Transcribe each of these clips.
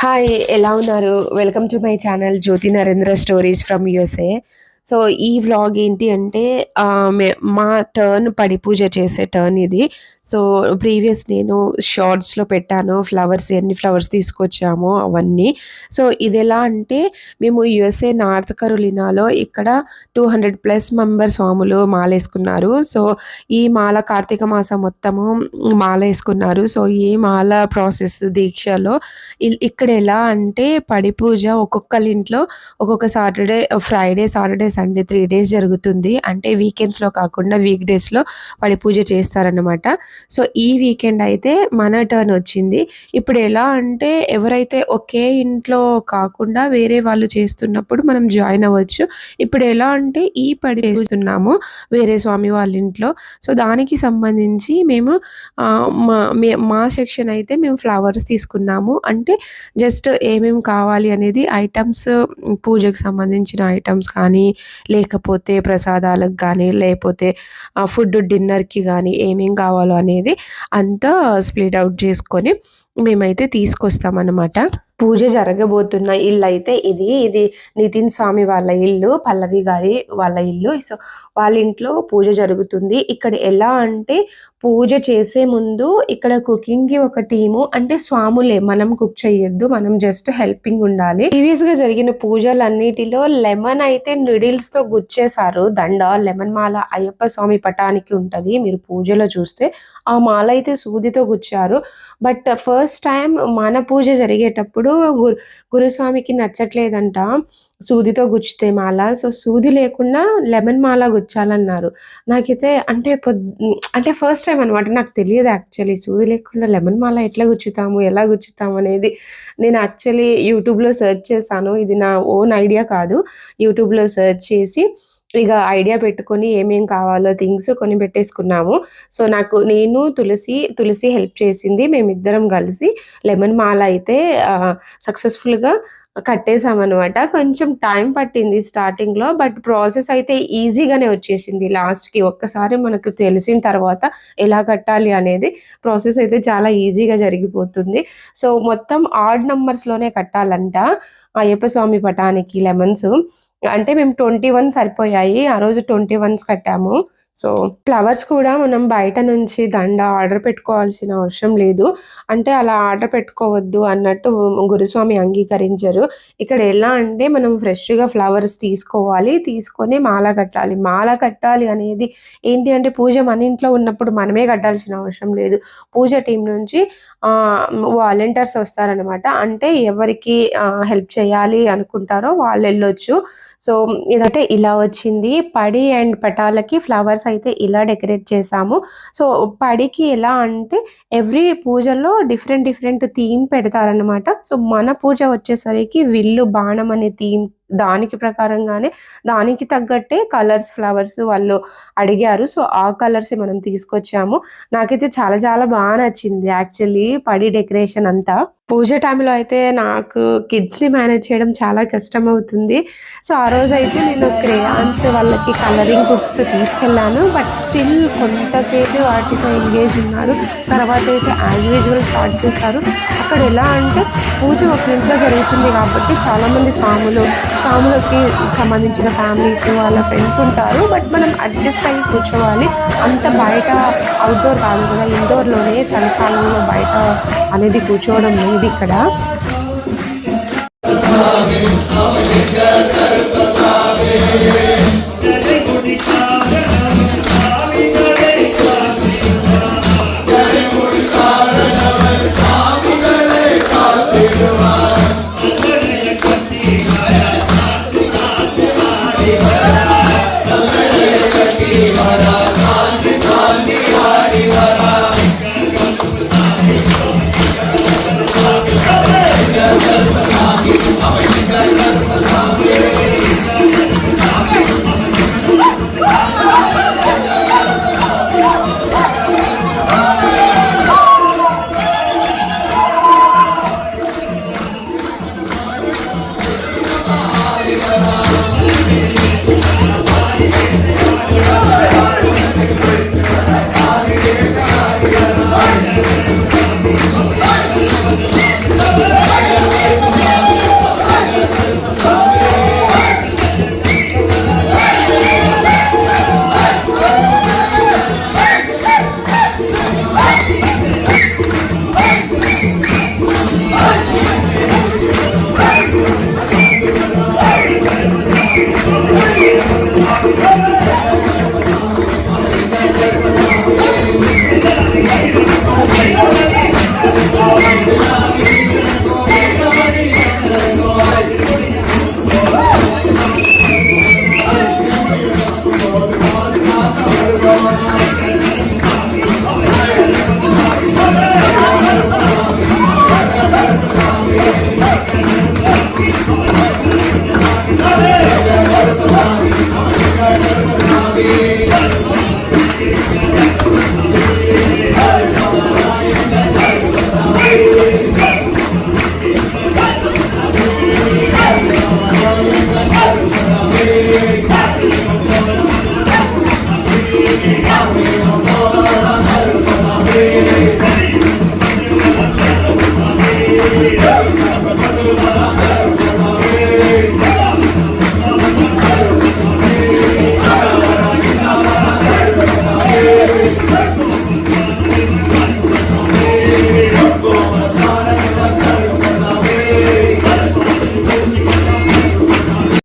Hi, ఎలా ఉన్నారు? Welcome to my channel Jyothi Narendra stories from USA. So ఈ వ్లాగ్ ఏంటి అంటే మా టర్న్ పడి పూజ చేసే టర్న్ ఇది. సో ప్రీవియస్ నేను షార్ట్స్లో పెట్టాను ఫ్లవర్స్, ఎన్ని ఫ్లవర్స్ తీసుకొచ్చామో అవన్నీ. సో ఇది ఎలా అంటే మేము యుఎస్ఏ నార్త్ కరోలినాలో ఇక్కడ 200+ మెంబర్ స్వాములు మాల వేసుకున్నారు. సో ఈ మాల కార్తీక మాసం మొత్తము మాల వేసుకున్నారు. సో ఈ మాల ప్రాసెస్ దీక్షలో ఇక్కడ ఎలా అంటే పడి పూజ ఒక్కొక్కరి ఇంట్లో ఒక్కొక్క ఫ్రైడే, సాటర్డే, సండే 3 days జరుగుతుంది. అంటే వీకెండ్స్లో కాకుండా వీక్ డేస్లో పడి పూజ చేస్తారనమాట. సో ఈ వీకెండ్ అయితే మన టర్న్ వచ్చింది. ఇప్పుడు ఎలా అంటే ఎవరైతే ఒకే ఇంట్లో కాకుండా వేరే వాళ్ళు చేస్తున్నప్పుడు మనం జాయిన్ అవ్వచ్చు. ఇప్పుడు ఎలా అంటే ఈ పడి చేస్తున్నాము వేరే స్వామి వాళ్ళ ఇంట్లో. సో దానికి సంబంధించి మేము మా సెక్షన్ అయితే మేము ఫ్లవర్స్ తీసుకున్నాము. అంటే జస్ట్ ఏమేమి కావాలి అనేది ఐటమ్స్, పూజకు సంబంధించిన ఐటమ్స్ కానీ, లేకపోతే ప్రసాదాలకు కానీ, లేకపోతే ఫుడ్ డిన్నర్కి కానీ ఏమేమి కావాలో అనేది అంతా స్ప్లిట్ అవుట్ చేసుకొని మేమైతే తీసుకొస్తామన్నమాట. పూజ జరగబోతున్న ఇల్లు అయితే ఇది నితిన్ స్వామి వాళ్ళ ఇల్లు, పల్లవి గారి వాళ్ళ ఇల్లు. సో వాళ్ళ ఇంట్లో పూజ జరుగుతుంది. ఇక్కడ ఎలా అంటే పూజ చేసే ముందు ఇక్కడ కుకింగ్కి ఒక టీము, అంటే స్వాములే, మనం కుక్ చేయొద్దు, మనం జస్ట్ హెల్పింగ్ ఉండాలి. ప్రీవియస్గా జరిగిన పూజలన్నిటిలో లెమన్ అయితే నిడిల్స్తో గుచ్చేశారు. దండ లెమన్ మాల అయ్యప్ప స్వామి పటానికి ఉంటుంది, మీరు పూజలో చూస్తే ఆ మాల అయితే సూదితో గుచ్చారు. బట్ ఫస్ట్ టైం మన పూజ జరిగేటప్పుడు గురుస్వామికి నచ్చట్లేదంట సూదితో గుచ్చితే మాల. సో సూది లేకుండా లెమన్ మాల గుచ్చాలన్నారు. నాకైతే అంటే ఫస్ట్ టైం అనమాట, నాకు తెలియదు యాక్చువల్లీ సూది లేకుండా లెమన్ మాల ఎట్లా గుచ్చుతాము, ఎలా గుచ్చుతాము అనేది. నేను యాక్చువల్లీ యూట్యూబ్లో సెర్చ్ చేశాను, ఇది నా ఓన్ ఐడియా కాదు. యూట్యూబ్లో సెర్చ్ చేసి ఇక ఐడియా పెట్టుకొని ఏమేం కావాలో థింగ్స్ కొని పెట్టేసుకున్నాము. సో నేను తులసి హెల్ప్ చేసింది. మేమిద్దరం కలిసి లెమన్ మాల అయితే సక్సెస్ఫుల్గా కట్టేసామన్నమాట. కొంచెం టైం పట్టింది స్టార్టింగ్లో, బట్ ప్రాసెస్ అయితే ఈజీగానే వచ్చేసింది. లాస్ట్కి ఒక్కసారి మనకు తెలిసిన తర్వాత ఎలా కట్టాలి అనేది ప్రాసెస్ అయితే చాలా ఈజీగా జరిగిపోతుంది. సో మొత్తం ఆడ్ నెంబర్స్లోనే కట్టాలంట అయ్యప్ప స్వామి పటానికి లెమన్స్. అంటే మేము 21 సరిపోయాయి, ఆ రోజు 21 కట్టాము. సో ఫ్లవర్స్ కూడా మనం బయట నుంచి దండ ఆర్డర్ పెట్టుకోవాల్సిన అవసరం లేదు. అంటే అలా ఆర్డర్ పెట్టుకోవద్దు అన్నట్టు గురుస్వామి అంగీకరించరు. ఇక్కడ ఎలా అంటే మనం ఫ్రెష్గా ఫ్లవర్స్ తీసుకొని మాల కట్టాలి అనేది ఏంటి అంటే పూజ మన ఇంట్లో ఉన్నప్పుడు మనమే కట్టాల్సిన అవసరం లేదు. పూజ టీం నుంచి వాలంటీర్స్ వస్తారనమాట. అంటే ఎవరికి హెల్ప్ చేయాలి అనుకుంటారో వాళ్ళు వెళ్ళొచ్చు. సో ఇదంటే ఇలా వచ్చింది. పడి అండ్ పటాలకి ఫ్లవర్స్ అయితే ఇలా డెకరేట్ చేసాము. సో పడికి ఎలా అంటే ఎవ్రీ పూజలో డిఫరెంట్ థీమ్ పెడతారనమాట. సో మన పూజ వచ్చేసరికి విల్లు బాణం అనే థీమ్, దానికి ప్రకారంగానే దానికి తగ్గట్టే కలర్స్ ఫ్లవర్స్ వాళ్ళు అడిగారు. సో ఆ కలర్స్ మనం తీసుకొచ్చాము. నాకైతే చాలా చాలా బాగా నచ్చింది యాక్చువల్లీ పడి డెకరేషన్ అంతా. పూజ టైంలో అయితే నాకు కిడ్స్ని మేనేజ్ చేయడం చాలా కష్టం అవుతుంది. సో ఆ రోజు అయితే నేను క్రేయాన్స్ వాళ్ళకి కలరింగ్ బుక్స్ తీసుకెళ్ళాను. బట్ స్టిల్ కొంతసేపు వాటితో ఎంగేజ్ ఉన్నారు. తర్వాత అయితే యాజ్ యూజువల్ స్టార్ట్ చేశారు. అక్కడ ఎలా అంటే పూజ ఒక ఇంట్లో జరుగుతుంది కాబట్టి చాలామంది స్వాములకి సంబంధించిన ఫ్యామిలీస్ వాళ్ళ ఫ్రెండ్స్ ఉంటారు. బట్ మనం అడ్జస్ట్ అయ్యి కూర్చోవాలి. అంత బయట అవుట్డోర్ కాదు కదా, ఇండోర్లోనే చలికాలంలో బయట అనేది కూర్చోవడం లేదు ఇక్కడ.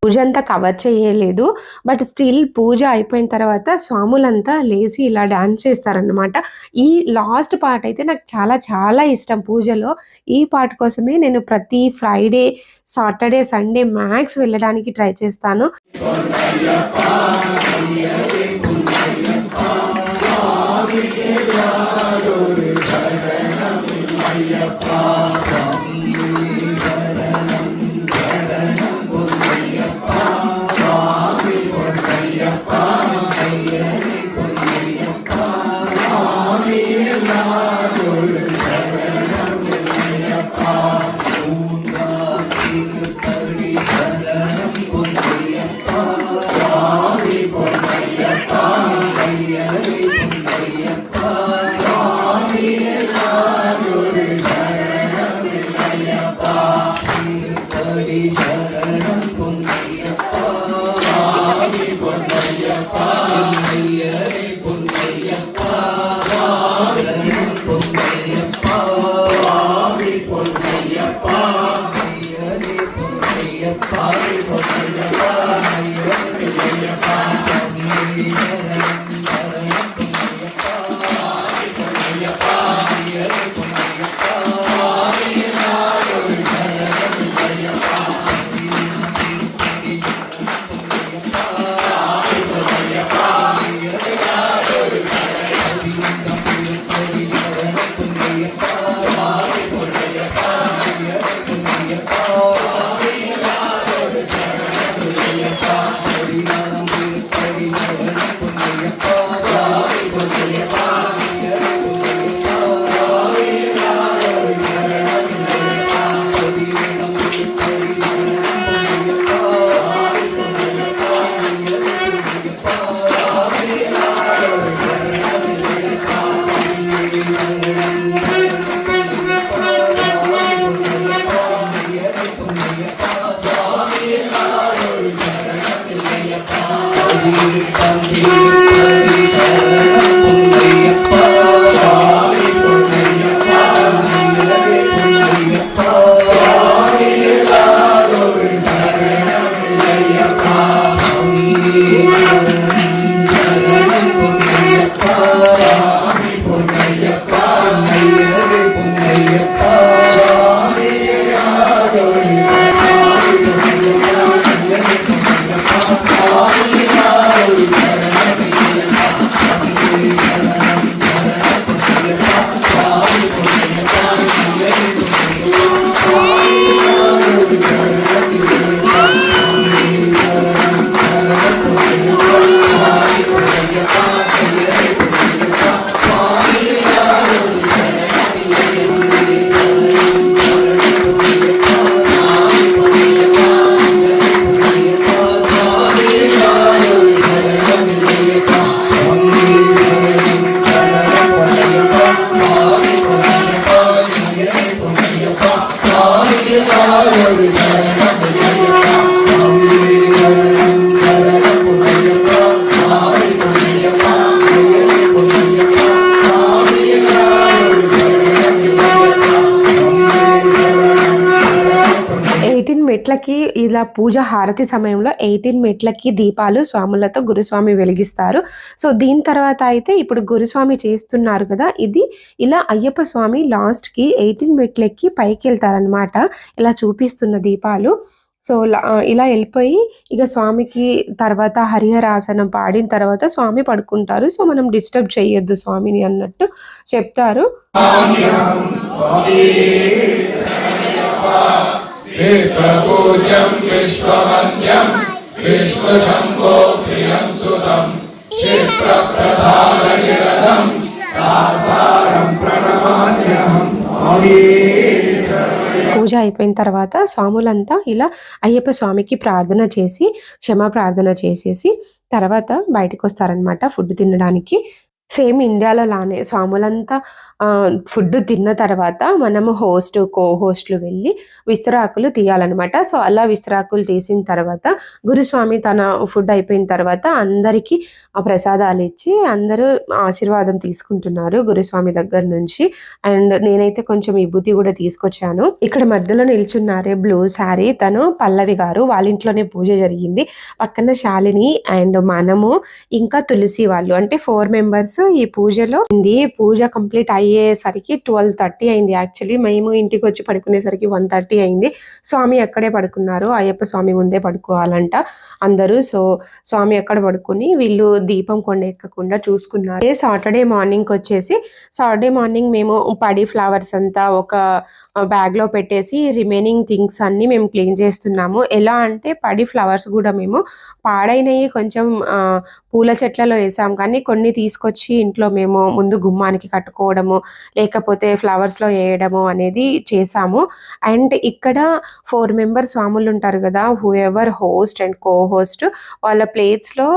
పూజ అంతా కవర్ చేయలేదు. బట్ స్టిల్ పూజ అయిపోయిన తర్వాత స్వాములంతా లేచి ఇలా డాన్స్ చేస్తారనమాట. ఈ లాస్ట్ పార్ట్ అయితే నాకు చాలా చాలా ఇష్టం పూజలో. ఈ పార్ట్ కోసమే నేను ప్రతి ఫ్రైడే, సాటర్డే, సండే మ్యాక్స్ వెళ్ళడానికి ట్రై చేస్తాను. మెట్లకి ఇలా పూజ హారతి సమయంలో 18 మెట్లకి దీపాలు స్వాములతో గురుస్వామి వెలిగిస్తారు. సో దీని తర్వాత అయితే ఇప్పుడు గురుస్వామి చేస్తున్నారు కదా, ఇది ఇలా అయ్యప్ప స్వామి లాస్ట్కి 18 మెట్లెక్కి పైకి వెళ్తారనమాట. ఇలా చూపిస్తున్న దీపాలు. సో ఇలా వెళ్ళిపోయి ఇక స్వామికి తర్వాత హరిహరాసనం పాడిన తర్వాత స్వామి పడుకుంటారు. సో మనం డిస్టర్బ్ చేయొద్దు స్వామిని అన్నట్టు చెప్తారు. విశ్వపూజ్యం విశ్వవంద్యం విశ్వశంభో ప్రియం సుతం చిత్రప్రసాదనిరతం సాసారం ప్రణమామ్యహం. పూజ అయిపోయిన తర్వాత స్వాములంతా ఇలా అయ్యప్ప స్వామికి ప్రార్థన చేసి క్షమా ప్రార్థన చేసేసి తర్వాత బయటకు వస్తారనమాట ఫుడ్ తినడానికి. సేమ్ ఇండియాలో లానే స్వాములంతా ఫుడ్ తిన్న తర్వాత మనము కో హోస్ట్‌లు వెళ్ళి విస్తరాకులు తీయాలనమాట. సో, అలా విస్తరాకులు తీసిన తర్వాత గురుస్వామి తన ఫుడ్ అయిపోయిన తర్వాత అందరికీ ప్రసాదాలిచ్చి అందరూ ఆశీర్వాదం తీసుకుంటున్నారు గురుస్వామి దగ్గర నుంచి. అండ్ నేనైతే కొంచెం విభూతి గూడా తీసుకొచ్చాను. ఇక్కడ మధ్యలో నిల్చున్నారే బ్లూ శారీ తను పల్లవి గారు. వాళ్ళ ఇంట్లోనే పూజ జరిగింది. పక్కన శాలిని అండ్ మనము ఇంకా తులసి వాళ్ళు అంటే 4 మెంబర్స్ ఈ పూజలో ఉంది. పూజ కంప్లీట్ అయ్యేసరికి 12:30 అయింది. యాక్చువల్లీ మేము ఇంటికొచ్చి పడుకునేసరికి 1:30 అయింది. స్వామి అక్కడే పడుకున్నారు. అయ్యప్ప స్వామి ముందే పడుకోవాలంట అందరూ. సో, స్వామి అక్కడ పడుకొని వీళ్ళు దీపం కొండ ఎక్కకుండా చూసుకున్నారు. సాటర్డే మార్నింగ్ మేము పడి ఫ్లవర్స్ అంతా ఒక బ్యాగ్‌లో పెట్టేసి రిమైనింగ్ థింగ్స్ అన్నీ మేము క్లీన్ చేస్తున్నాము. ఎలా అంటే పడి ఫ్లవర్స్ గూడా మేము పాడైనయి కొంచెం పూల చెట్లలో ఏసాం కానీ కొన్ని తీసుకొచ్చి ఇంట్లో మేము ముందు గుమ్మానికి కట్టుకోవడము, లేకపోతే ఫ్లవర్స్‌లో ఏయడము అనేది చేశాము. అండ్ ఇక్కడ 4 మెంబర్ స్వాములుంటారు గదా! Whoever host and co host వాళ్ళ ప్లేట్స్‌లో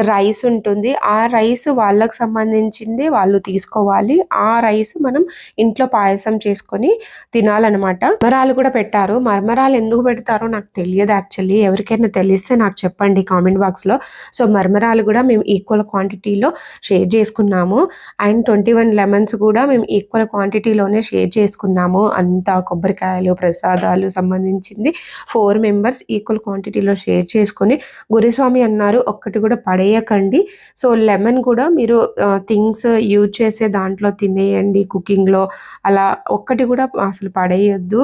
రైస్ ఉంటుంది. ఆ రైస్ వాళ్ళకి సంబంధించింది వాళ్ళు తీసుకోవాలి. ఆ రైస్ మనం ఇంట్లో పాయసం చేసుకొని తినాలనమాట. మరమరాలు కూడా పెట్టారు. మరమరాలు ఎందుకు పెడతారో నాకు తెలియదు యాక్చువల్లీ. ఎవరికైనా తెలిస్తే నాకు చెప్పండి కామెంట్ బాక్స్‌లో. సో, మరమరాలు కూడా మేము ఈక్వల్ క్వాంటిటీలో షేర్ చేసుకున్నాము. అండ్ 21 లెమన్స్ కూడా మేము ఈక్వల్ క్వాంటిటీలోనే షేర్ చేసుకున్నాము. అంతా కొబ్బరికాయలు, ప్రసాదాలు సంబంధించింది 4 మెంబర్స్ ఈక్వల్ క్వాంటిటీలో షేర్ చేసుకొని గురుస్వామి అన్నారు ఒక్కటి కూడా పడేయకండి. సో, లెమన్ కూడా మీరు థింగ్స్ యూజ్ చేసే దాంట్లో తినేయండి కుకింగ్‌లో. అలా ఒక్కటి కూడా అసలు పడేయొద్దు.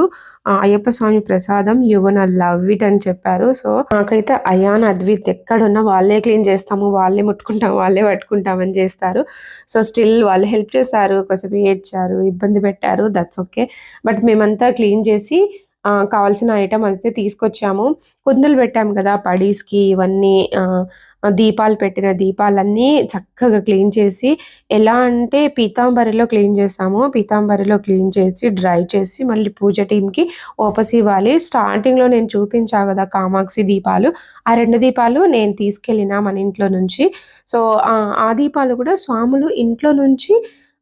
అయ్యప్ప స్వామి ప్రసాదం యూ గోనా లవ్ ఇట్ అని చెప్పారు. సో, నాకైతే అయాన్, అద్విత్ ఎక్కడున్నా వాళ్ళే క్లీన్ చేస్తాము, వాళ్ళే ముట్టుకుంటాం, వాళ్ళే పట్టుకుంటాం అని చేస్తారు. సో, స్టిల్ వాళ్ళు హెల్ప్ చేశారు. కొంచెం ఏడ్చారు, ఇబ్బంది పెట్టారు. That's okay. బట్ మేమంతా క్లీన్ చేసి కావాల్సిన ఐటెమ్ అయితే తీసుకొచ్చాము. కుందులు పెట్టాం కదా పడీస్‌కి ఇవన్నీ దీపాలు పెట్టిన దీపాలన్నీ చక్కగా క్లీన్ చేసి ఎలా అంటే పీతాంబరిలో క్లీన్ చేసాము. పీతాంబరిలో క్లీన్ చేసి, డ్రై చేసి మళ్ళీ పూజ టీమ్‌కి వాపస్ ఇవ్వాలి. స్టార్టింగ్‌లో నేను చూపించా కదా కామాక్షి దీపాలు. ఆ 2 దీపాలు నేను తీసుకెళ్ళిన మన ఇంట్లో నుంచి. సో, ఆ దీపాలు కూడా స్వాములు ఇంట్లో నుంచి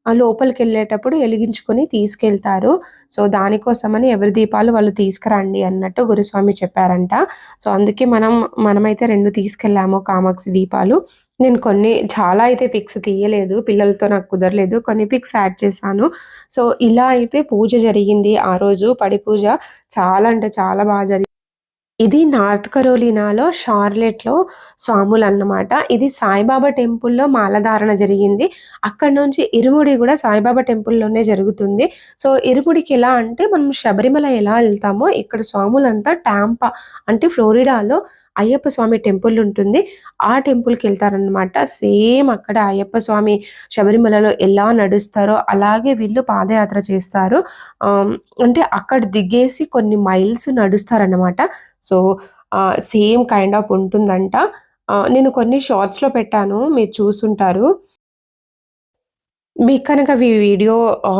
లోపలికెళ్ళేటప్పుడు ఎలిగించుకొని తీసుకెళ్తారు. సో, దానికోసమని ఎవరి దీపాలు వాళ్ళు తీసుకురండి అన్నట్టు గురుస్వామి చెప్పారంట. సో, అందుకే మనమైతే 2 తీసుకెళ్ళాము కామాక్షి దీపాలు. నేను చాలా అయితే పిక్స్ తీయలేదు. పిల్లలతో నాకు కుదరలేదు. కొన్ని పిక్స్ యాడ్ చేశాను. సో, ఇలా అయితే పూజ జరిగింది ఆ రోజు. పడి పూజ చాలా అంటే చాలా జరిగింది. ఇది నార్త్ కరోలినాలో షార్లెట్‌లో స్వాములన్నమాట. ఇది సాయిబాబా టెంపుల్‌లో మాలధారణ జరిగింది. అక్కడి నుంచి ఇరుముడి గూడా సాయిబాబా టెంపుల్‌లోనే జరుగుతుంది. సో, ఇరుముడికి ఎలా అంటే మనం శబరిమల ఎలా ఎళ్తామో ఇక్కడ స్వాములంతా టాంపా అంటే ఫ్లోరిడాలో అయ్యప్ప స్వామి టెంపుల్ ఉంటుంది. ఆ టెంపుల్‌కెళ్తారనమాట. సేమ్ అక్కడ అయ్యప్ప స్వామి శబరిమలలో ఎలా నడుస్తారో అలాగే వీళ్ళు పాదయాత్ర చేస్తారు. అంటే అక్కడ దిగేసి కొన్ని మైల్స్ నడుస్తారనమాట. సో, సేమ్ కైండ్ ఆఫ్ ఉంటుందంట. నేను కొన్ని షార్ట్స్‌లో పెట్టాను. మీరు చూసుంటారు. మీకు కనుక ఈ వీడియో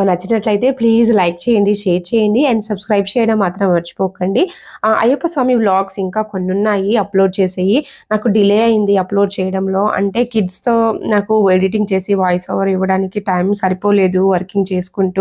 నచ్చినట్లయితే ప్లీజ్ లైక్ చేయండి, షేర్ చేయండి అండ్ సబ్స్క్రైబ్ చేయడం మాత్రం మర్చిపోకండి. అయ్యప్ప స్వామి వ్లాగ్స్ ఇంకా కొన్నున్నాయి అప్‌లోడ్ చేసేయి. నాకు డిలే అయింది అప్‌లోడ్ చేయడంలో. అంటే కిడ్స్‌తో నాకు ఎడిటింగ్ చేసి వాయిస్ ఓవర్ ఇవ్వడానికి టైం సరిపోలేదు వర్కింగ్ చేసుకుంటూ.